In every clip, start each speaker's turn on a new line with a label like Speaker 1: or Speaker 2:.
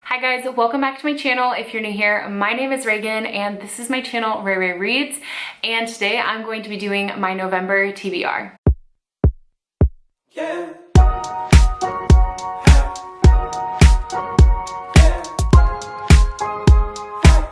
Speaker 1: Hi guys, welcome back to my channel. If you're new here, my name is Reagan and this is my channel Ray Ray Reads, and today I'm going to be doing my November TBR. Yeah.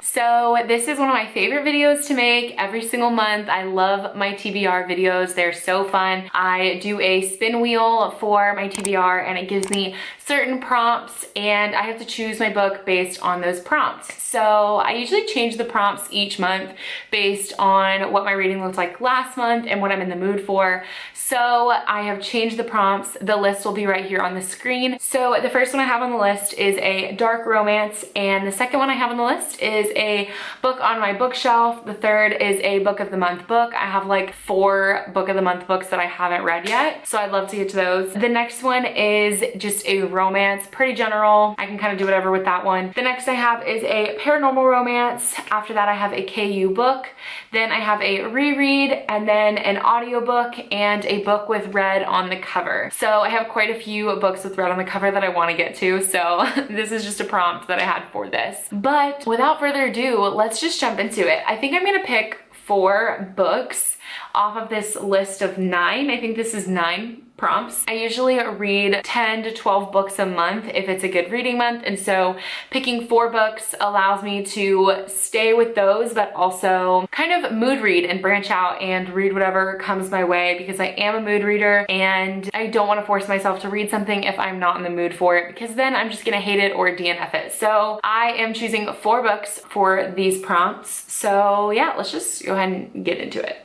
Speaker 1: So this is one of my favorite videos to make every single month. I love my TBR videos. They're so fun. I do a spin wheel for my TBR and it gives me certain prompts and I have to choose my book based on those prompts. So I usually change the prompts each month based on what my reading looked like last month and what I'm in the mood for. So I have changed the prompts. The list will be right here on the screen. So the first one I have on the list is a dark romance, and the second one I have on the list is a book on my bookshelf. The third is a book of the month book. I have like 4 book of the month books that I haven't read yet, so I'd love to get to those. The next one is just a romance, pretty general. I can kind of do whatever with that one. The next I have is a paranormal romance. After that I have a KU book. Then I have a reread, and then an audiobook and a book with red on the cover. So I have quite a few books with red on the cover that I want to get to, so this is just a prompt that I had for this. But without further ado, let's just jump into it. I think I'm gonna pick 4 books off of this list of 9. I think this is 9 prompts. I usually read 10 to 12 books a month if it's a good reading month, and so picking 4 books allows me to stay with those but also kind of mood read and branch out and read whatever comes my way, because I am a mood reader and I don't want to force myself to read something if I'm not in the mood for it, because then I'm just gonna hate it or DNF it. So I am choosing 4 books for these prompts. So yeah, let's just go ahead and get into it.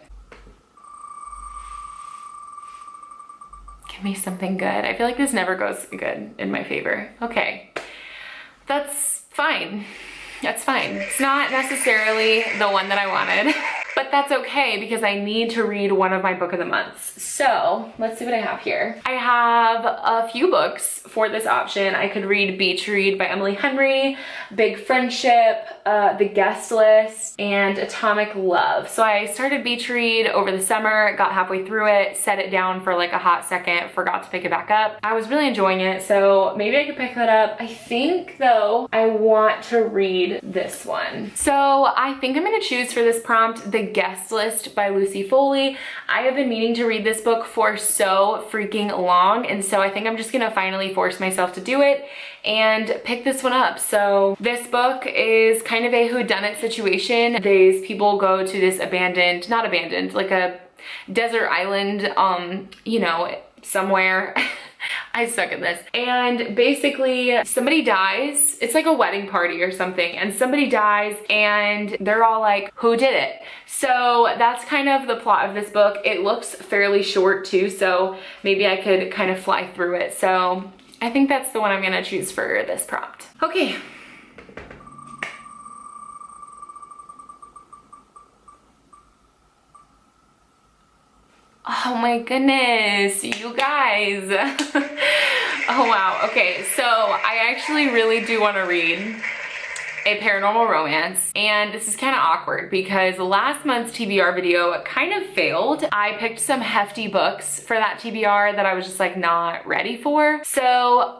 Speaker 1: Give me something good. I feel like this never goes good in my favor. Okay, that's fine. That's fine. It's not necessarily the one that I wanted, but that's okay because I need to read one of my book of the months. So let's see what I have here. I have a few books for this option. I could read Beach Read by Emily Henry, Big Friendship, The Guest List, and Atomic Love. So I started Beach Read over the summer, got halfway through it, set it down for like a hot second, forgot to pick it back up. I was really enjoying it, so maybe I could pick that up. I think though I want to read this one. So I think I'm gonna choose for this prompt The Guest List by Lucy Foley. I have been meaning to read this book for so freaking long, and so I think I'm just gonna finally force myself to do it and pick this one up. So this book is kind of a whodunit situation. These people go to this abandoned, not abandoned, like a desert island, you know, somewhere. I suck at this. And basically somebody dies. It's like a wedding party or something, and somebody dies and they're all like, who did it? So that's kind of the plot of this book. It looks fairly short too, so maybe I could kind of fly through it. So I think that's the one I'm gonna choose for this prompt. Okay. Oh my goodness, you guys. Oh wow, okay, so I actually really do want to read a paranormal romance, and this is kind of awkward because last month's TBR video kind of failed. I picked some hefty books for that TBR that I was just like not ready for. So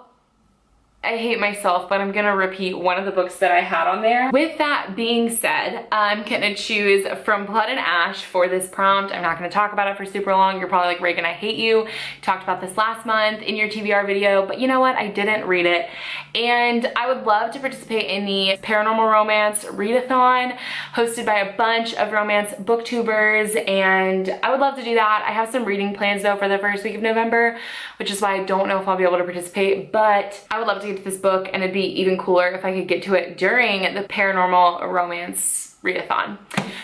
Speaker 1: I hate myself, but I'm gonna repeat one of the books that I had on there. With that being said, I'm gonna choose From Blood and Ash for this prompt. I'm not gonna talk about it for super long. You're probably like, Reagan, I hate you. You talked about this last month in your TBR video, but you know what? I didn't read it. And I would love to participate in the paranormal romance readathon hosted by a bunch of romance booktubers, and I would love to do that. I have some reading plans though for the first week of November, which is why I don't know if I'll be able to participate, but I would love to get to this book, and it'd be even cooler if I could get to it during the paranormal romance readathon.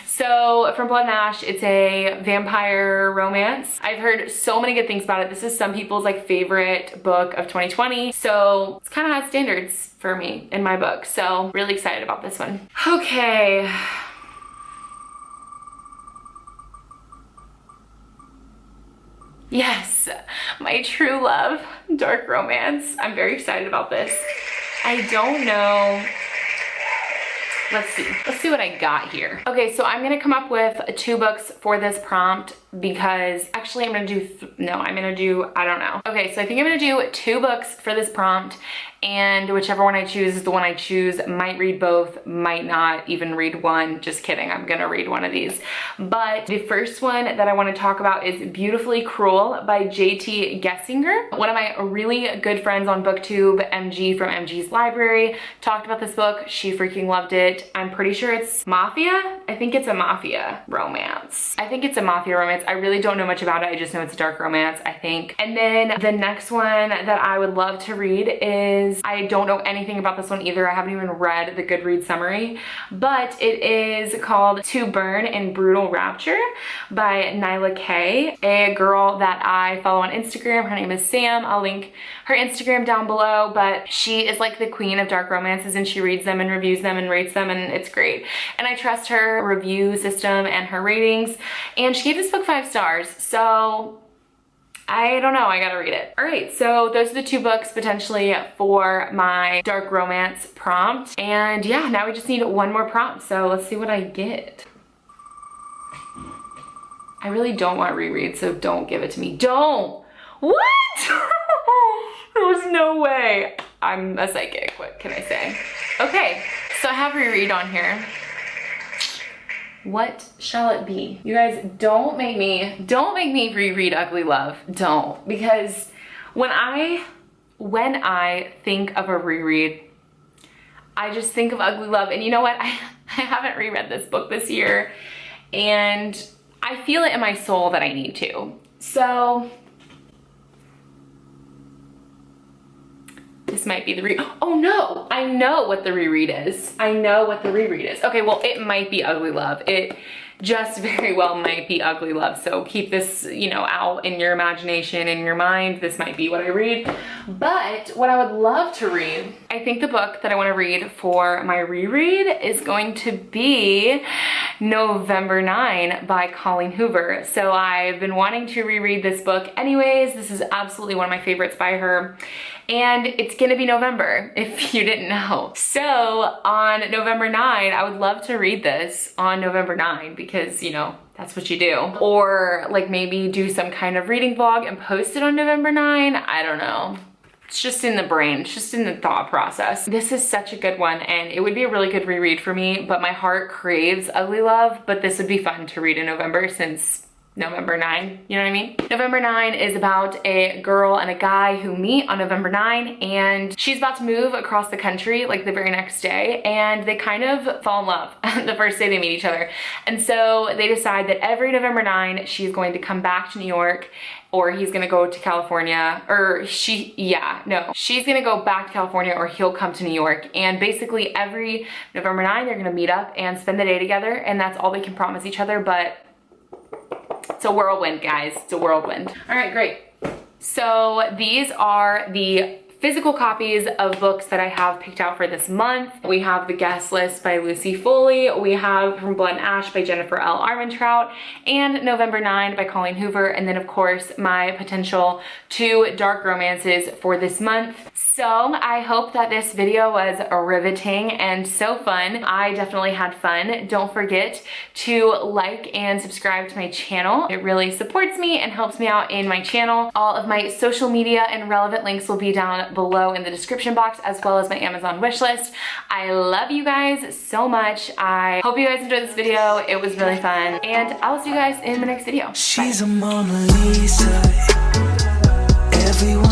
Speaker 1: So From Blood and Ash, it's a vampire romance. I've heard so many good things about it. This is some people's like favorite book of 2020, so it's kind of high standards for me in my book, so really excited about this one. Okay. Yes, my true love, dark romance. I'm very excited about this. I don't know. Let's see what I got here. Okay, so I'm gonna come up with 2 books for this prompt. because actually I'm gonna do, I don't know. Okay, so I think I'm gonna do 2 books for this prompt, and whichever one I choose is the one I choose. Might read both, might not even read one. Just kidding, I'm gonna read one of these. But the first one that I wanna talk about is Beautifully Cruel by JT Gessinger. One of my really good friends on BookTube, MG from MG's Library, talked about this book. She freaking loved it. I'm pretty sure it's mafia. I think it's a mafia romance. I really don't know much about it. I just know it's a dark romance, I think. And then the next one that I would love to read is, I don't know anything about this one either. I haven't even read the Goodreads summary, but it is called To Burn in Brutal Rapture by Nyla K, a girl that I follow on Instagram. Her name is Sam. I'll link her Instagram down below, but she is like the queen of dark romances, and she reads them and reviews them and rates them, and it's great. And I trust her review system and her ratings, and she gave this book 5 stars, so I don't know, I gotta read it. All right, so those are the 2 books potentially for my dark romance prompt. And yeah, now we just need 1 more prompt, so let's see what I get. I really don't want to reread, so don't give it to me. Don't! What? There's no way. I'm a psychic, what can I say? Okay, so I have reread on here. What shall it be? You guys, don't make me reread Ugly Love. Don't. Because when I think of a reread, I just think of Ugly Love. And you know what? I haven't reread this book this year, and I feel it in my soul that I need to. So this might be the reread. Oh no, I know what the reread is. Okay, well, it might be Ugly Love. It just very well might be Ugly Love. So keep this, you know, out in your imagination, in your mind. This might be what I read. But what I would love to read, I think the book that I want to read for my reread is going to be November 9 by Colleen Hoover. So I've been wanting to reread this book anyways. This is absolutely one of my favorites by her. And it's gonna be November, if you didn't know. So on November 9, I would love to read this on November 9 because, you know, that's what you do. Or like maybe do some kind of reading vlog and post it on November 9. I don't know. It's just in the brain, it's just in the thought process. This is such a good one, and it would be a really good reread for me, but my heart craves Ugly Love, but this would be fun to read in November since November 9, you know what I mean? November 9 is about a girl and a guy who meet on November 9, and she's about to move across the country like the very next day, and they kind of fall in love the first day they meet each other. And so they decide that every November 9, she's going to come back to New York, or he's gonna go to California, or she's gonna go back to California, or he'll come to New York. And basically every November 9, they're gonna meet up and spend the day together, and that's all they can promise each other, but it's a whirlwind, guys. It's a whirlwind. All right, great. So these are the physical copies of books that I have picked out for this month. We have The Guest List by Lucy Foley. We have From Blood and Ash by Jennifer L. Armentrout, and November 9 by Colleen Hoover. And then of course, my potential 2 dark romances for this month. So I hope that this video was riveting and so fun. I definitely had fun. Don't forget to like and subscribe to my channel. It really supports me and helps me out in my channel. All of my social media and relevant links will be down below in the description box, as well as my Amazon wish list. I love you guys so much. I hope you guys enjoyed this video. It was really fun, and I'll see you guys in the next video. She's a Mona Lisa. Everyone